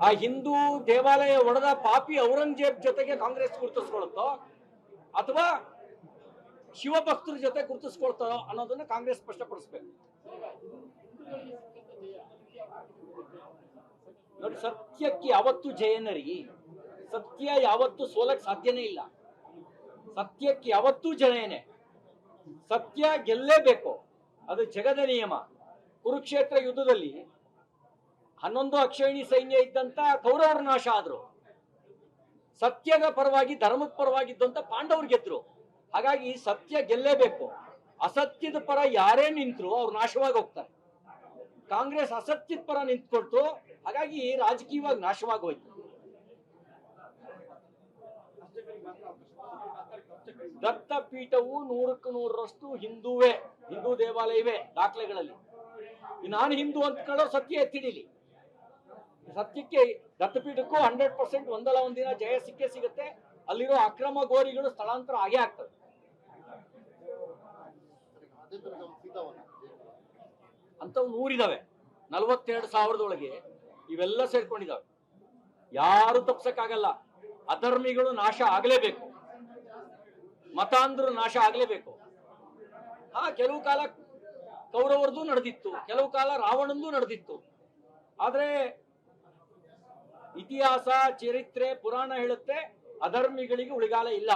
ಆ ಹಿಂದೂ ದೇವಾಲಯ ಒಡೆದ ಪಾಪಿ ಔರಂಗಜೇಬ್ ಜೊತೆಗೆ ಕಾಂಗ್ರೆಸ್ ಗುರುತಿಸ್ಕೊಳುತ್ತೋ ಅಥವಾ ಶಿವಭಕ್ತರ ಜೊತೆ ಗುರುತಿಸ್ಕೊಳ್ತಾರೋ ಅನ್ನೋದನ್ನ ಕಾಂಗ್ರೆಸ್ ಸ್ಪಷ್ಟಪಡಿಸ್ಬೇಕು. ನೋಡಿ, ಸತ್ಯಕ್ಕೆ ಯಾವತ್ತೂ ಜಯನರಿ. ಸತ್ಯ ಯಾವತ್ತೂ ಸೋಲಕ್ ಸಾಧ್ಯನೇ ಇಲ್ಲ. ಸತ್ಯಕ್ಕೆ ಯಾವತ್ತೂ ಜಯನೇ. ಸತ್ಯ ಗೆಲ್ಲೇಬೇಕು, ಅದು ಜಗದ ನಿಯಮ. ಕುರುಕ್ಷೇತ್ರ ಯುದ್ಧದಲ್ಲಿ 11 ಅಕ್ಷಯಣಿ ಸೈನ್ಯ ಇದ್ದಂತ ಕೌರವರು ನಾಶ ಆದ್ರು. ಸತ್ಯದ ಪರವಾಗಿ ಧರ್ಮದ ಪರವಾಗಿದ್ದಂತ ಪಾಂಡವರು ಗೆದ್ರು. ಹಾಗಾಗಿ ಸತ್ಯ ಗೆಲ್ಲೇಬೇಕು. ಅಸತ್ಯದ ಪರ ಯಾರೇ ನಿಂತರು ಅವ್ರು ನಾಶವಾಗಿ ಹೋಗ್ತಾರೆ. ಕಾಂಗ್ರೆಸ್ ಅಸತ್ಯದ ಪರ ನಿಂತ್ಕೊಳ್ತು, ಹಾಗಾಗಿ ರಾಜಕೀಯವಾಗಿ ನಾಶವಾಗಿ ಹೋಯ್ತು. ದತ್ತಪೀಠವು 100% ಹಿಂದೂವೇ, ಹಿಂದೂ ದೇವಾಲಯವೇ ದಾಖಲೆಗಳಲ್ಲಿ. ನಾನು ಹಿಂದೂ ಅಂದ್ಕೊಳ್ಳೋ ಸತ್ಯ ಎತ್ತಿಡಿಲಿ. ಸತ್ಯಕ್ಕೆ ದತ್ತಪೀಠಕ್ಕೂ 100% ಒಂದಲ್ಲ ಒಂದಿನ ಜಯ ಸಿಕ್ಕೇ ಸಿಗುತ್ತೆ. ಅಲ್ಲಿರೋ ಅಕ್ರಮ ಗೋರಿಗಳು ಸ್ಥಳಾಂತರ ಆಗೇ ಆಗ್ತವೆ. ಅಂತವ್ 100 ಇದಾವೆ. 42,000 ಇವೆಲ್ಲ ಸೇರ್ಕೊಂಡಿದಾವೆ. ಯಾರು ತಪ್ಸಕ್ಕಾಗಲ್ಲ. ಅಧರ್ಮಿಗಳು ನಾಶ ಆಗಲೇಬೇಕು, ಮತಾಂಧರು ನಾಶ ಆಗಲೇಬೇಕು. ಕೆಲವು ಕಾಲ ಕೌರವರದು ನಡೆದಿತ್ತು, ಕೆಲವು ಕಾಲ ರಾವಣಂದು ನಡೆದಿತ್ತು. ಆದ್ರೆ ಇತಿಹಾಸ, ಚರಿತ್ರೆ, ಪುರಾಣ ಹೇಳುತ್ತೆ ಅಧರ್ಮಿಗಳಿಗೆ ಉಳಿಗಾಲ ಇಲ್ಲ,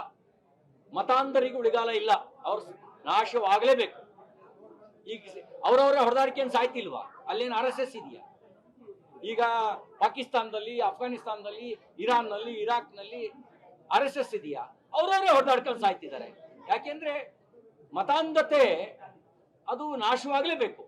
ಮತಾಂಧರಿಗೆ ಉಳಿಗಾಲ ಇಲ್ಲ. ಅವ್ರ ನಾಶವಾಗಲೇಬೇಕು. ಈಗ ಅವರವರ ಹೊಡೆದಾಡಿಕೆಯನ್ನು ಸಾಯ್ತಿಲ್ವಾ? ಅಲ್ಲೇನು RSS ಇದೆಯಾ? ಈಗ ಪಾಕಿಸ್ತಾನದಲ್ಲಿ, ಅಫ್ಘಾನಿಸ್ತಾನದಲ್ಲಿ, ಇರಾನ್ನಲ್ಲಿ, ಇರಾಕ್ನಲ್ಲಿ RSS ಇದೆಯಾ? ಅವರವರೇ ಹೊಡೆದಾಡ್ಕೊಂಡು ಸಾಯ್ತಿದ್ದಾರೆ. ಯಾಕೆಂದ್ರೆ ಮತಾಂಧತೆ ಅದು ನಾಶವಾಗಲೇಬೇಕು.